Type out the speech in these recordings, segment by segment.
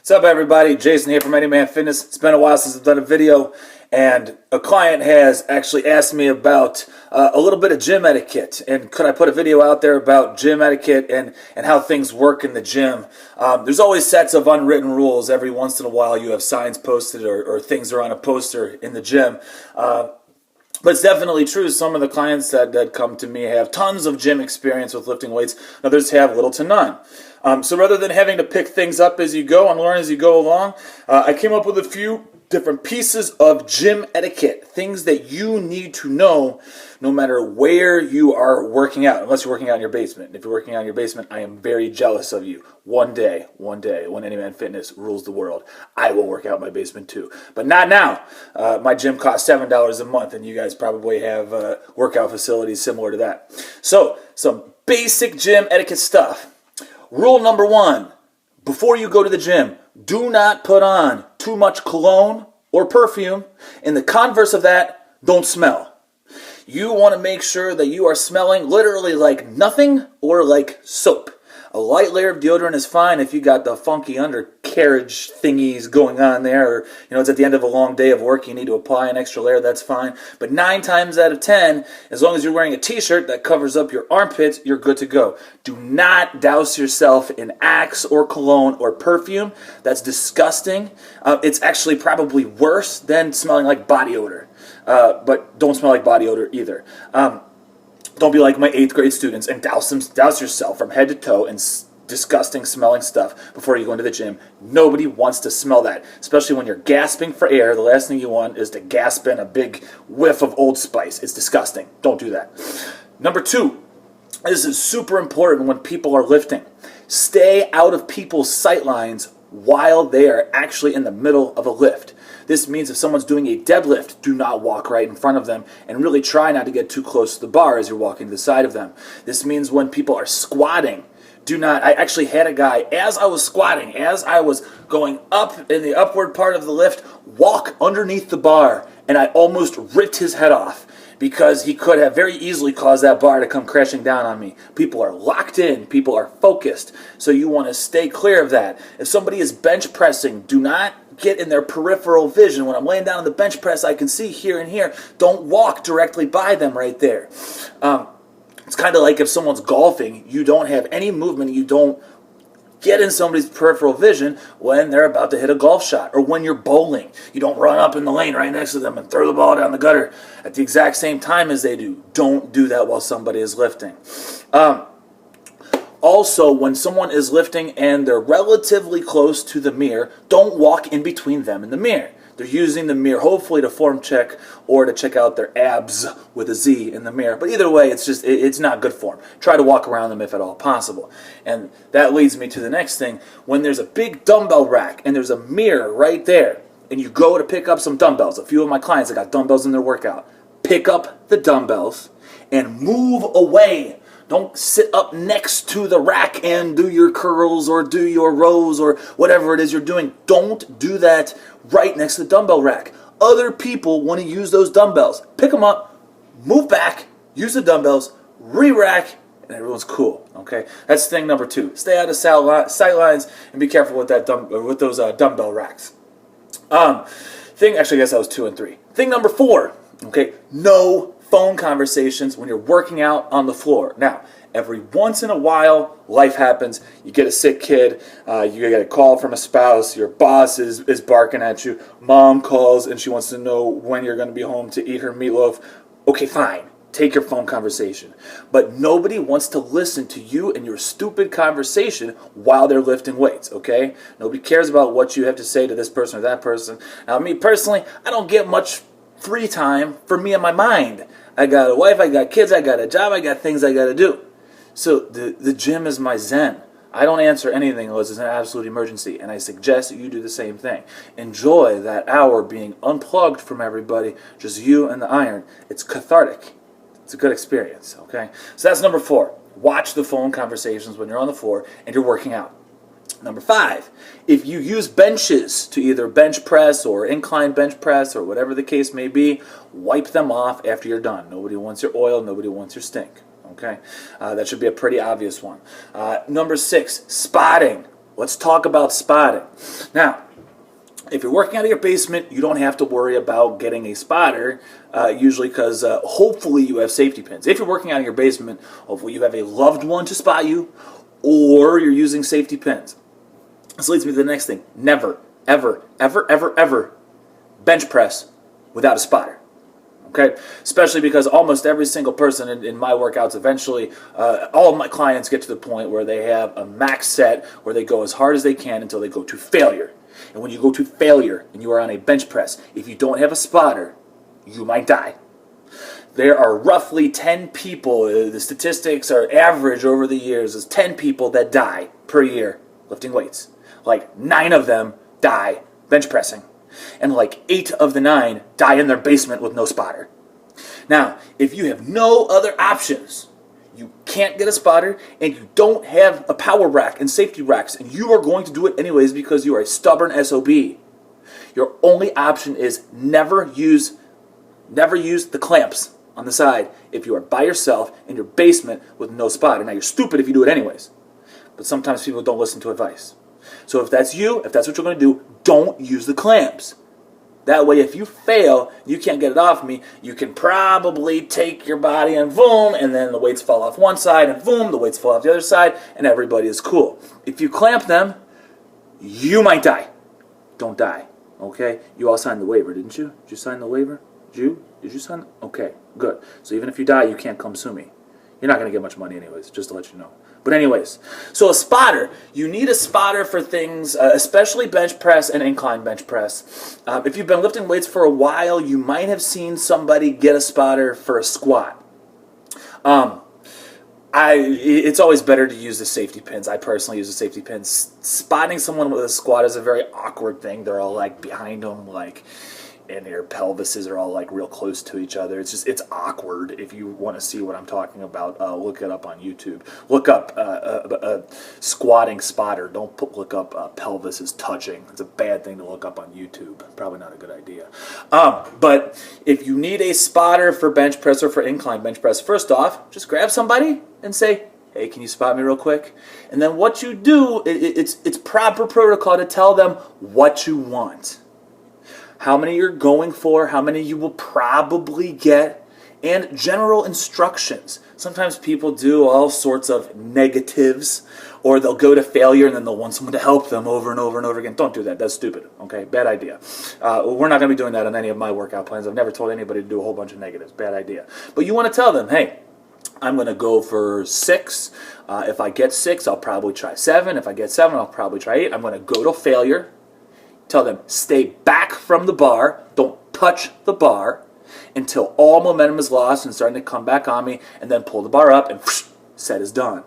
What's up, everybody? Jason here from Anyman Fitness. It's been a while since I've done a video, and a client has actually asked me about a little bit of gym etiquette, and could I put a video out there about gym etiquette and how things work in the gym. There's always sets of unwritten rules. Every once in a while you have signs posted or things are on a poster in the gym. But it's definitely true. Some of the clients that come to me have tons of gym experience with lifting weights. Others have little to none. So rather than having to pick things up as you go and learn as you go along, I came up with a few different pieces of gym etiquette, things that you need to know no matter where you are working out, unless you're working out in your basement. If you're working out in your basement, I am very jealous of you. One day, when Anyman Fitness rules the world, I will work out in my basement too. But not now. My gym costs $7 a month, and you guys probably have workout facilities similar to that. So, some basic gym etiquette stuff. Rule number 1, before you go to the gym, do not put on too much cologne or perfume. And the converse of that, don't smell. You want to make sure that you are smelling literally like nothing or like soap. A light layer of deodorant is fine if you got the funky undercarriage thingies going on there, or it's at the end of a long day of work, you need to apply an extra layer, that's fine. But 9 times out of 10, as long as you're wearing a t-shirt that covers up your armpits, you're good to go. Do not douse yourself in Axe or cologne or perfume. That's disgusting. It's actually probably worse than smelling like body odor. But don't smell like body odor either. Don't be like my 8th grade students and douse yourself from head to toe in disgusting smelling stuff before you go into the gym. Nobody wants to smell that, especially when you're gasping for air. The last thing you want is to gasp in a big whiff of Old Spice. It's disgusting. Don't do that. Number 2, this is super important when people are lifting. Stay out of people's sight lines while they are actually in the middle of a lift. This means if someone's doing a deadlift, do not walk right in front of them, and really try not to get too close to the bar as you're walking to the side of them. This means when people are squatting, I actually had a guy, as I was squatting, as I was going up in the upward part of the lift, walk underneath the bar, and I almost ripped his head off, because he could have very easily caused that bar to come crashing down on me. People are locked in. People are focused. So you want to stay clear of that. If somebody is bench pressing, do not get in their peripheral vision. When I'm laying down on the bench press, I can see here and here. Don't walk directly by them right there. It's kind of like if someone's golfing, you don't have any movement, you don't get in somebody's peripheral vision when they're about to hit a golf shot, or when you're bowling. You don't run up in the lane right next to them and throw the ball down the gutter at the exact same time as they do. Don't do that while somebody is lifting. Also, when someone is lifting and they're relatively close to the mirror, don't walk in between them and the mirror. They're using the mirror hopefully to form check or to check out their abs with a Z in the mirror. But either way, it's not good form. Try to walk around them if at all possible. And that leads me to the next thing. When there's a big dumbbell rack and there's a mirror right there, and you go to pick up some dumbbells, a few of my clients that got dumbbells in their workout, pick up the dumbbells and move away. Don't sit up next to the rack and do your curls or do your rows or whatever it is you're doing. Don't do that right next to the dumbbell rack. Other people want to use those dumbbells. Pick them up, move back, use the dumbbells, re-rack, and everyone's cool. Okay, that's thing number 2. Stay out of sight lines and be careful with those dumbbell racks. Actually, I guess that was 2 and 3. Thing number 4. Okay, no phone conversations when you're working out on the floor. Now, every once in a while, life happens. You get a sick kid, you get a call from a spouse, your boss is barking at you, mom calls and she wants to know when you're going to be home to eat her meatloaf. Okay, fine. Take your phone conversation. But nobody wants to listen to you and your stupid conversation while they're lifting weights, okay? Nobody cares about what you have to say to this person or that person. Now, me personally, I don't get much free time for me and my mind. I got a wife, I got kids, I got a job, I got things I got to do. So the gym is my zen. I don't answer anything unless it's an absolute emergency, and I suggest that you do the same thing. Enjoy that hour being unplugged from everybody, just you and the iron. It's cathartic. It's a good experience, okay? So that's number 4. Watch the phone conversations when you're on the floor and you're working out. Number 5, if you use benches to either bench press or incline bench press or whatever the case may be, wipe them off after you're done. Nobody wants your oil, nobody wants your stink. Okay, that should be a pretty obvious one. Number 6, spotting. let's talk about spotting. Now, if you're working out of your basement, you don't have to worry about getting a spotter, usually because hopefully you have safety pins. If you're working out of your basement, hopefully you have a loved one to spot you, or you're using safety pins. This leads me to the next thing. Never, ever, ever, ever, ever bench press without a spotter. Okay? Especially because almost every single person in my workouts eventually, all of my clients get to the point where they have a max set where they go as hard as they can until they go to failure. And when you go to failure and you are on a bench press, if you don't have a spotter, you might die. There are roughly 10 people, the statistics are average over the years, is 10 people that die per year lifting weights. Like 9 of them die bench pressing. And like 8 of the 9 die in their basement with no spotter. Now, if you have no other options, you can't get a spotter, and you don't have a power rack and safety racks, and you are going to do it anyways because you are a stubborn SOB. Your only option is never use the clamps on the side if you are by yourself in your basement with no spotter. Now, you're stupid if you do it anyways, but sometimes people don't listen to advice. So if that's you, if that's what you're going to do, don't use the clamps. That way, if you fail, you can't get it off me, you can probably take your body and boom, and then the weights fall off one side, and boom, the weights fall off the other side, and everybody is cool. If you clamp them, you might die. Don't die, okay? You all signed the waiver, didn't you? Did you sign the waiver? Did you sign? Okay, good. So even if you die, you can't come sue me. You're not going to get much money anyways, just to let you know. But anyways, so a spotter. You need a spotter for things, especially bench press and incline bench press. If you've been lifting weights for a while, you might have seen somebody get a spotter for a squat. It's always better to use the safety pins. I personally use the safety pins. Spotting someone with a squat is a very awkward thing. They're all like behind them, like, and their pelvises are all like real close to each other. It's awkward. If you want to see what I'm talking about, look it up on YouTube. Look up squatting spotter. Don't look up pelvises touching. It's a bad thing to look up on YouTube. Probably not a good idea. But if you need a spotter for bench press or for incline bench press, first off, just grab somebody and say, hey, can you spot me real quick? And then what you do, it's proper protocol to tell them what you want. How many you're going for, how many you will probably get, and general instructions. Sometimes people do all sorts of negatives, or they'll go to failure and then they'll want someone to help them over and over and over again. Don't do that. That's stupid. Okay? Bad idea. We're not going to be doing that on any of my workout plans. I've never told anybody to do a whole bunch of negatives. Bad idea. But you want to tell them, hey, I'm going to go for 6. If I get 6, I'll probably try 7. If I get 7, I'll probably try 8. I'm going to go to failure. Tell them, stay back from the bar, don't touch the bar until all momentum is lost and starting to come back on me, and then pull the bar up and whoosh, set is done.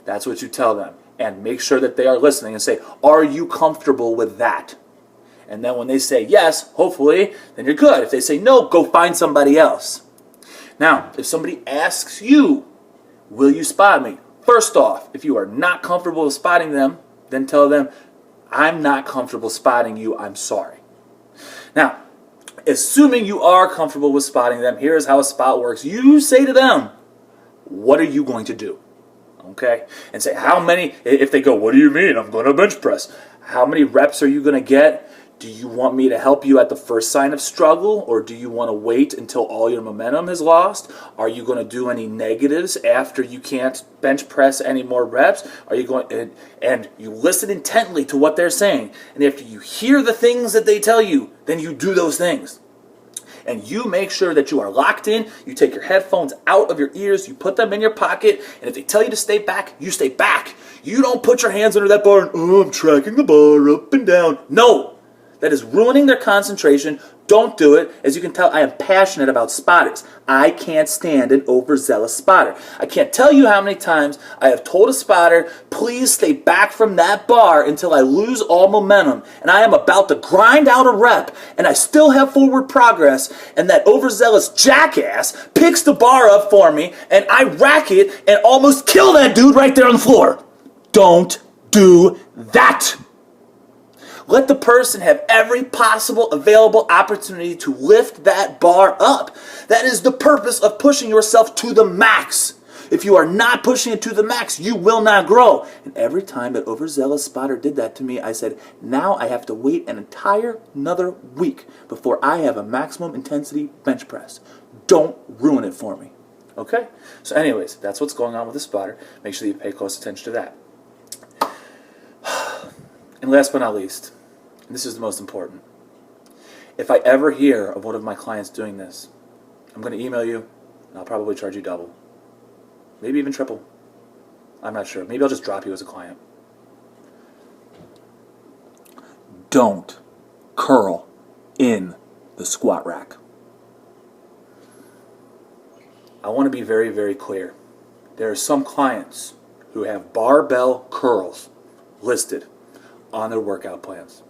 That's what you tell them. And make sure that they are listening and say, are you comfortable with that? And then when they say yes, hopefully, then you're good. If they say no, go find somebody else. Now, if somebody asks you, will you spot me? First off, if you are not comfortable with spotting them, then tell them, I'm not comfortable spotting you, I'm sorry. Now, assuming you are comfortable with spotting them, here's how a spot works. You say to them, what are you going to do? Okay? And say, how many, if they go, what do you mean? I'm going to bench press. How many reps are you going to get? Do you want me to help you at the first sign of struggle, or do you want to wait until all your momentum is lost? Are you going to do any negatives after you can't bench press any more reps? Are you going and you listen intently to what they're saying, and after you hear the things that they tell you, then you do those things. And you make sure that you are locked in. You take your headphones out of your ears, you put them in your pocket, and if they tell you to stay back, you stay back. You don't put your hands under that bar and, oh, I'm tracking the bar up and down. No. That is ruining their concentration. Don't do it. As you can tell, I am passionate about spotters. I can't stand an overzealous spotter. I can't tell you how many times I have told a spotter, please stay back from that bar until I lose all momentum, and I am about to grind out a rep, and I still have forward progress, and that overzealous jackass picks the bar up for me, and I rack it and almost kill that dude right there on the floor. Don't do that. Let the person have every possible available opportunity to lift that bar up. That is the purpose of pushing yourself to the max. If you are not pushing it to the max, you will not grow. And every time that overzealous spotter did that to me, I said, now I have to wait an entire another week before I have a maximum intensity bench press. Don't ruin it for me. Okay? So anyways, that's what's going on with the spotter. Make sure that you pay close attention to that. And last but not least, and this is the most important, if I ever hear of one of my clients doing this, I'm going to email you, and I'll probably charge you double. Maybe even triple. I'm not sure. Maybe I'll just drop you as a client. Don't curl in the squat rack. I want to be very, very clear. There are some clients who have barbell curls listed on their workout plans.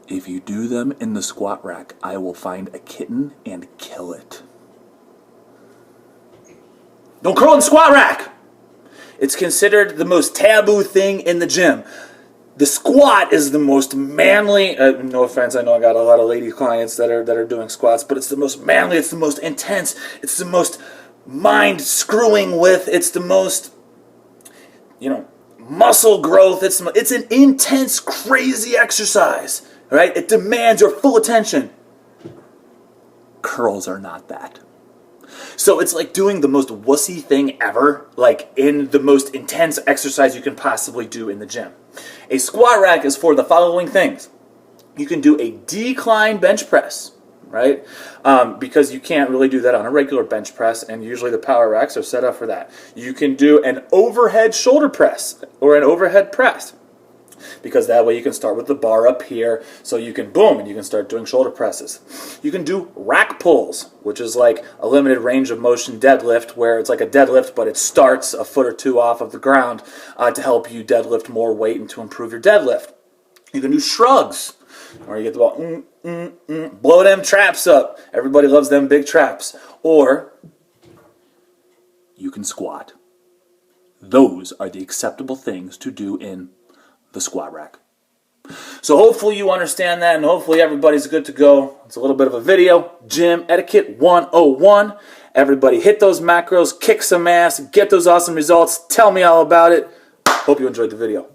If you do them in the squat rack, I will find a kitten and kill it. Don't curl in the squat rack! It's considered the most taboo thing in the gym. The squat is the most manly, no offense, I know I got a lot of lady clients that are doing squats, but it's the most manly, it's the most intense, it's the most mind screwing with, it's the most, muscle growth, it's an intense, crazy exercise, right? It demands your full attention. Curls are not that. So it's like doing the most wussy thing ever, like in the most intense exercise you can possibly do in the gym. A squat rack is for the following things. You can do a decline bench press, right? Because you can't really do that on a regular bench press, and usually the power racks are set up for that. You can do an overhead shoulder press or an overhead press, because that way you can start with the bar up here, so you can boom, and you can start doing shoulder presses. You can do rack pulls, which is like a limited range of motion deadlift, where it's like a deadlift, but it starts a foot or two off of the ground to help you deadlift more weight and to improve your deadlift. You can do shrugs, or you get the ball, blow them traps up. Everybody loves them big traps. Or you can squat. Those are the acceptable things to do in the squat rack. So hopefully you understand that, and hopefully everybody's good to go. It's a little bit of a video. Gym Etiquette 101. Everybody hit those macros, kick some ass, get those awesome results. Tell me all about it. Hope you enjoyed the video.